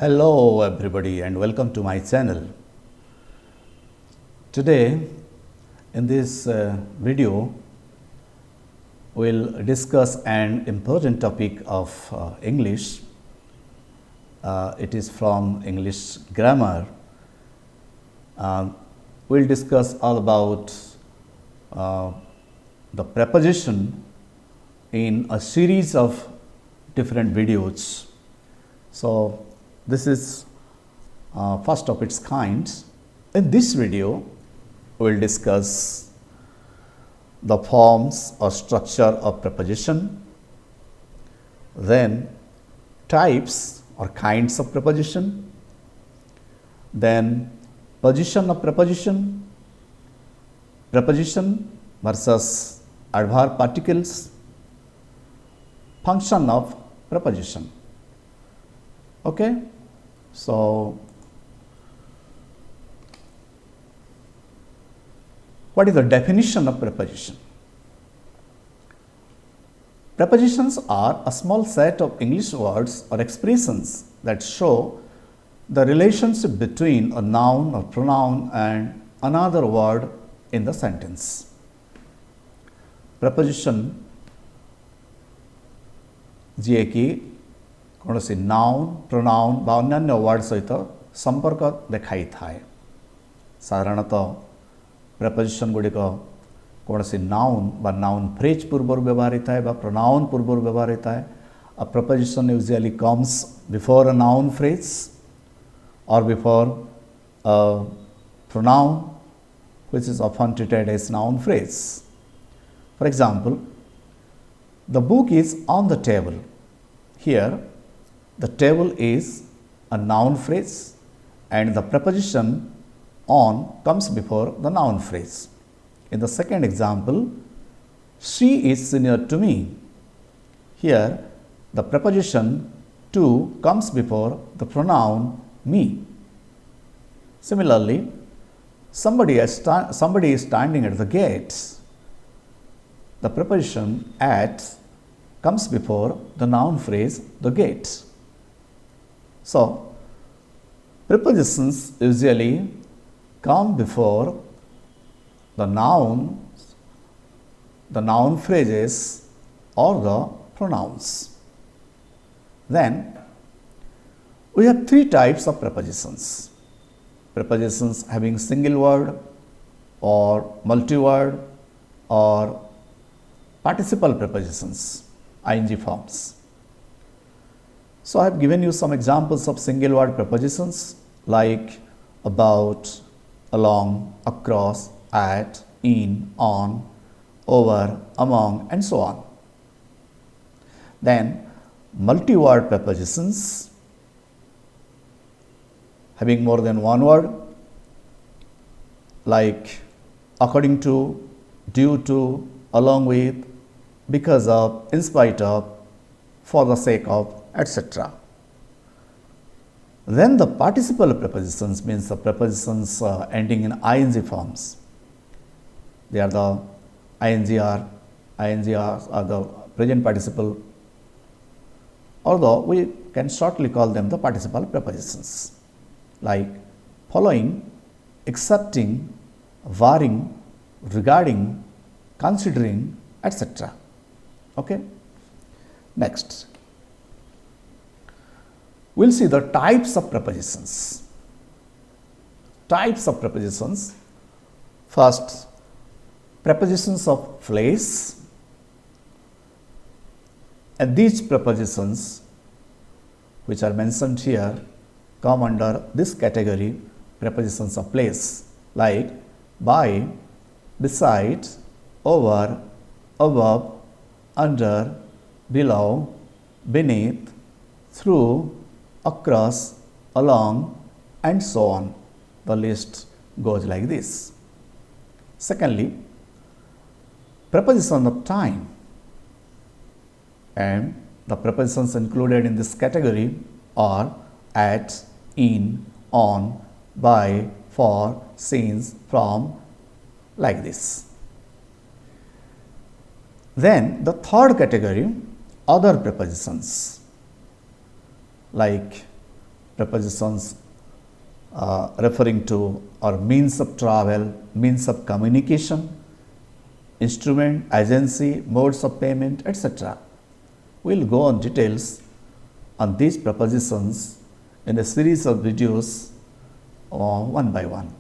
Hello everybody and welcome to my channel. Today in this video we'll discuss an important topic of English. It is from English grammar. We'll discuss all about the preposition in a series of different videos. So this is first of its kind. In this video, we will discuss the forms or structure of preposition, then types or kinds of preposition, then position of preposition, preposition versus adverb particles, function of preposition. Okay. So, what is the definition of preposition? Prepositions are a small set of English words or expressions that show the relationship between a noun or pronoun and another word in the sentence. Preposition ଯିଏକି କୌଣସି noun pronoun ବା ଅନ୍ୟାନ୍ୟ ward ସହିତ ସମ୍ପର୍କ ଦେଖାଇଥାଏ। ସାଧାରଣତଃ ପ୍ରେପୋଜିସନ୍ ଗୁଡ଼ିକ କୌଣସି ନାଉନ୍ ବା ନାଉନ୍ ଫ୍ରେଜ୍ ପୂର୍ବରୁ ବ୍ୟବହାର ହୋଇଥାଏ ବା ପ୍ରୋନାଉନ୍ ପୂର୍ବରୁ ବ୍ୟବହାର ହୋଇଥାଏ। A preposition usually comes before a noun phrase or before a pronoun which is often treated as noun phrase. For example, the book is on the table. Here the table is a noun phrase and the preposition on comes before the noun phrase. In the second example, she is senior to me. Here the preposition to comes before the pronoun me. Similarly, somebody is standing at the gate. The preposition at comes before the noun phrase the gate. So, prepositions usually come before the noun phrases or the pronouns. Then, we have three types of prepositions. Prepositions having single word or multi-word or participle prepositions, ing forms. So, I have given you some examples of single word prepositions like about, along, across, at, in, on, over, among and so on. Then multi-word prepositions having more than one word like according to, due to, along with, because of, in spite of, for the sake of, etc. Then the participle prepositions means the prepositions ending in ing forms. They are the ing are the present participle, although we can shortly call them the participle prepositions like following, accepting, barring, regarding, considering, etc. Okay. Next, we will see the types of prepositions. Types of prepositions. First, prepositions of place. And these prepositions which are mentioned here come under this category, prepositions of place, like by, beside, over, above, under, below, beneath, through, across, along and so on. The list goes like this. Secondly, preposition of time, and the prepositions included in this category are at, in, on, by, for, since, from, like this. Then the third category, other prepositions like prepositions referring to or means of travel, means of communication, instrument, agency, modes of payment, etc. We will go on details on these prepositions in a series of videos one by one.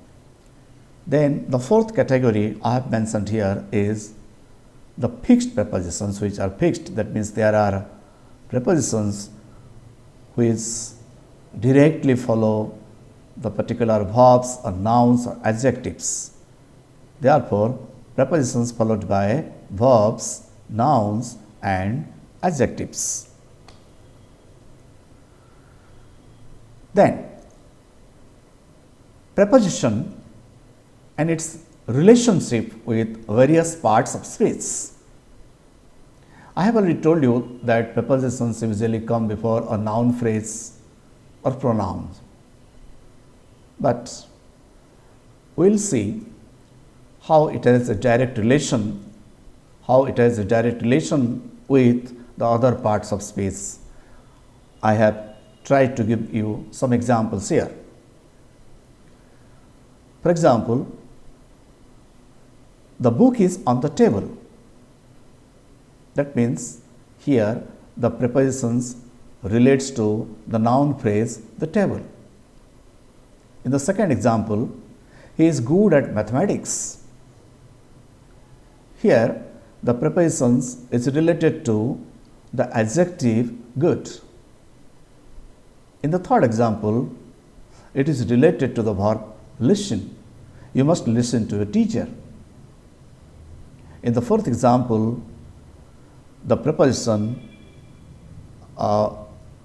Then the fourth category I have mentioned here is the fixed prepositions, which are fixed. That means there are prepositions which directly follow the particular verbs or nouns or adjectives. Therefore, prepositions followed by verbs, nouns and adjectives. Then, preposition and its relationship with various parts of speech. I have already told you that prepositions usually come before a noun phrase or pronoun. But we will see how it has a direct relation, with the other parts of speech. I have tried to give you some examples here. For example, the book is on the table. That means here the prepositions relates to the noun phrase the table. In the second example, he is good at mathematics. Here the prepositions is related to the adjective good. In the third example, it is related to the verb listen. You must listen to a teacher. In the fourth example, the preposition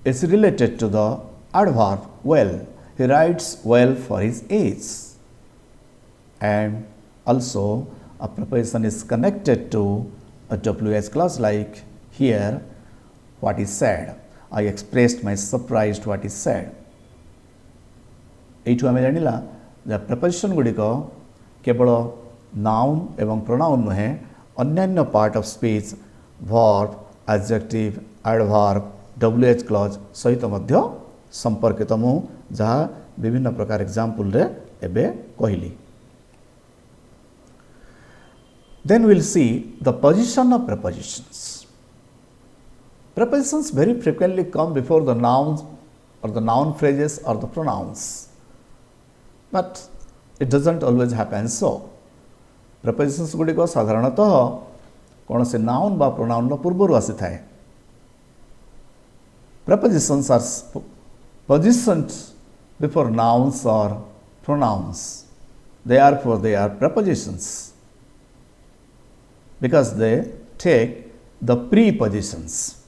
is related to the adverb well. He writes well for his age. And also a preposition is connected to a WH clause, like here what is said. I expressed my surprise to what is said. ଏଇଠୁ ଆମେ ଜାଣିଲା ଯେ preposition ଗୁଡ଼ିକ କେବଳ noun ଏବଂ pronoun ନୁହେଁ, ଅନ୍ୟାନ୍ୟ part of speech, verb, adjective, adverb, WH clause ସହିତ ମଧ୍ୟ ସମ୍ପର୍କିତ, ମୁଁ ଯାହା ବିଭିନ୍ନ ପ୍ରକାର ଏକ୍ସାମ୍ପଲରେ ଏବେ କହିଲି. Then we will see the position of prepositions. Prepositions very frequently come before the nouns or the noun phrases or the pronouns. But it doesn't always happen so. Prepositions गुड़िक साधारणतः कौन से noun बा pronoun नो पूर्वरु आसीथाए. Prepositions are positioned before nouns or pronouns. Therefore, they are prepositions because they take the prepositions.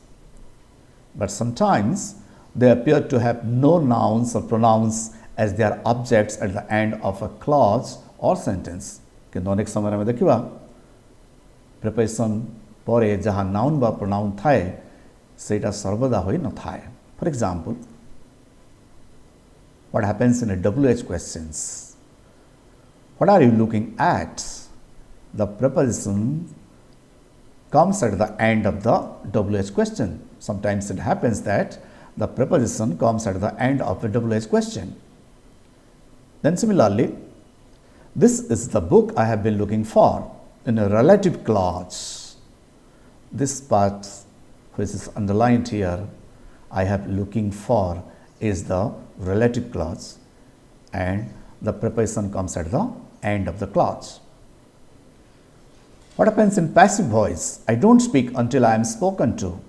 But sometimes they appear to have no nouns or pronouns as their objects at the end of a clause or sentence. किंतु अनेक समय में देखिबा preposition परे जहाँ noun बा pronoun थाए सेटा सर्वदा होई न थाए. For example, what happens in a WH questions? What are you looking at? The preposition comes at the end of the WH question. Sometimes it happens that the preposition comes at the end of a WH question. Then similarly, this is the book I have been looking for, in a relative clause. This part which is underlined here, I have looking for, is the relative clause and the preposition comes at the end of the clause. What happens in passive voice? I don't speak until I am spoken to.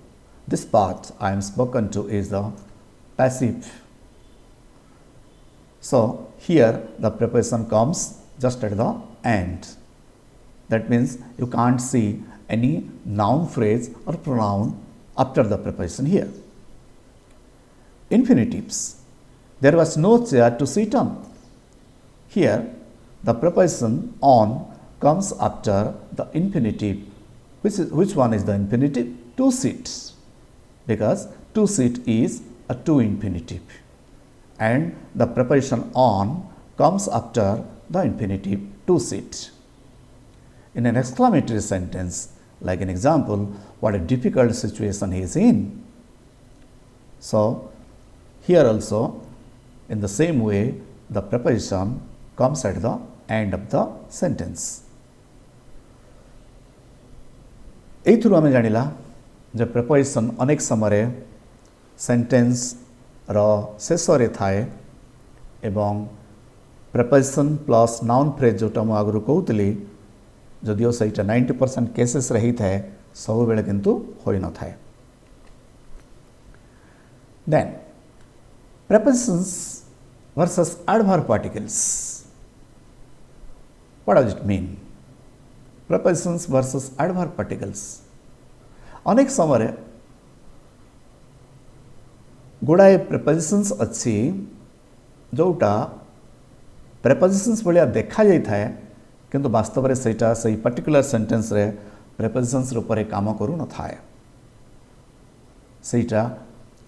This part, I am spoken to, is the passive. So here the preposition comes just at the end. That means you can't see any noun phrase or pronoun after the preposition here. Infinitives. There was no chair to sit on. Here the preposition on comes after the infinitive. Which one is the infinitive? To sit, because to sit is a to infinitive, and the preposition on comes after the infinitive to sit. In an exclamatory sentence, like an example, what a difficult situation he is in. So here also In the same way, the preposition comes at the end of the sentence. एइथुरु आमे जानिला जे preposition अनेक समय sentence रो शेष रे थाए एवं preposition plus noun phrase जोटा मु आगु कहउतली जदियो सहीटा 90% केसेस रही थाए सब बेले किंतु होई न थाए. Then prepositions versus adverb particles. What does it mean? Prepositions versus adverb particles. अनेक समय गुड़ाए prepositions अच्छी जोटा prepositions भलिया देखा जाई थाए किंतु वास्तव रे सेटा सही पर्टिकुलर सेंटेंस रे prepositions रे ऊपर काम करू न थाए. सेटा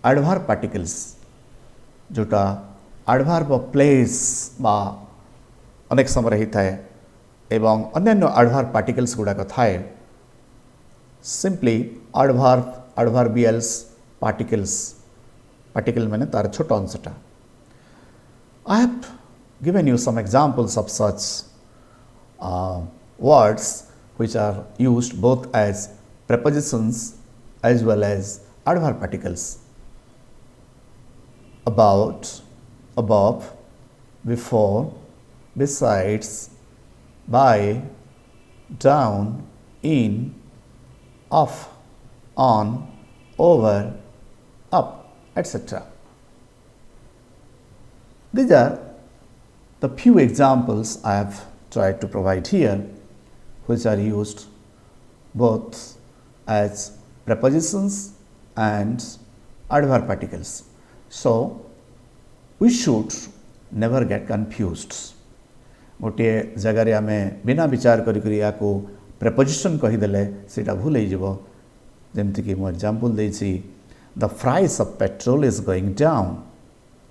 adverb particles जोटा adverb of place बा अनेक समय रही थाए एवं अन्य adverb particles गुड़ाक थाए. Simply adverbials particles particle माने तार छोटा अंशटा. I have given you some examples of such words which are used both as prepositions as well as adverb particles. About, above, before, besides, by, down, in, off, on, over, up, etc. These are the few examples I have tried to provide here, which are used both as prepositions and adverb particles. So, we should never get confused. गोटे जगार आम बिना विचार करिया को preposition कहीदेले सेटा भूल हो जमती कि मु एग्जांपल देछि the price of petrol is going down.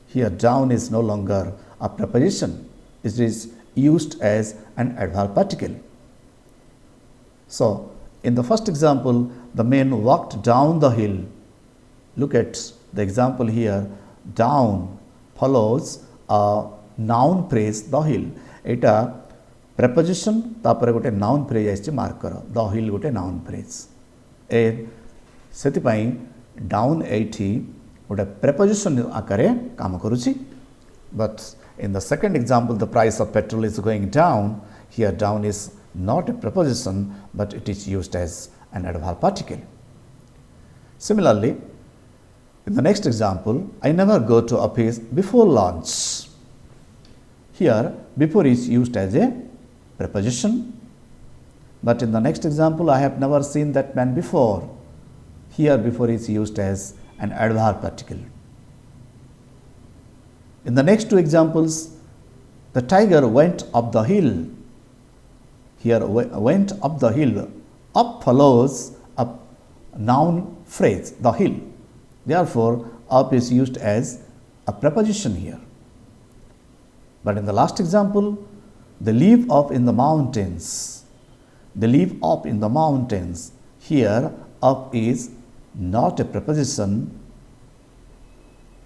Here down is no longer a preposition, it is used as an adverb particle. So in the first example, the man walked down the hill. Look at the example here. Down follows a noun phrase, the hill. Etah preposition तापर गोटे noun phrase आइछि mark कर. The hill गोटे noun phrase. ए सेति पई down एठी गोटे preposition आकारे काम करूछि. But in the second example, the price of petrol is going down. Here down is not a preposition, but it is used as an adverb particle. Similarly, in the next example, I never go to office before lunch. Here, before is used as a preposition. But in the next example, I have never seen that man before. Here, before is used as an adverb particle. In the next two examples, the tiger went up the hill. Here, went up the hill. Up follows a noun phrase, the hill. Therefore, up is used as a preposition here. But in the last example, they live up in the mountains. They live up in the mountains. Here, up is not a preposition,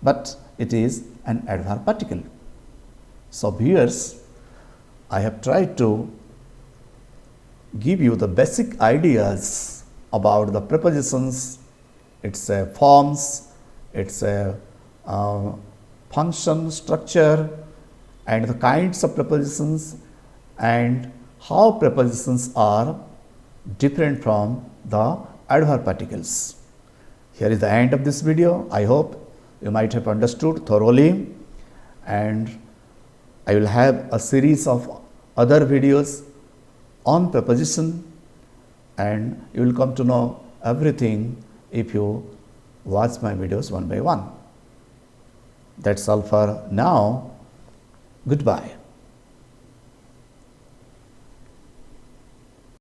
but it is an adverb particle. So, viewers, I have tried to give you the basic ideas about the prepositions, its forms, its function, structure, and the kinds of prepositions, and how prepositions are different from the adverb particles. Here is the end of this video. I hope you might have understood thoroughly, and I will have a series of other videos on preposition, and you will come to know everything if you watch my videos one by one. That's all for now. Goodbye.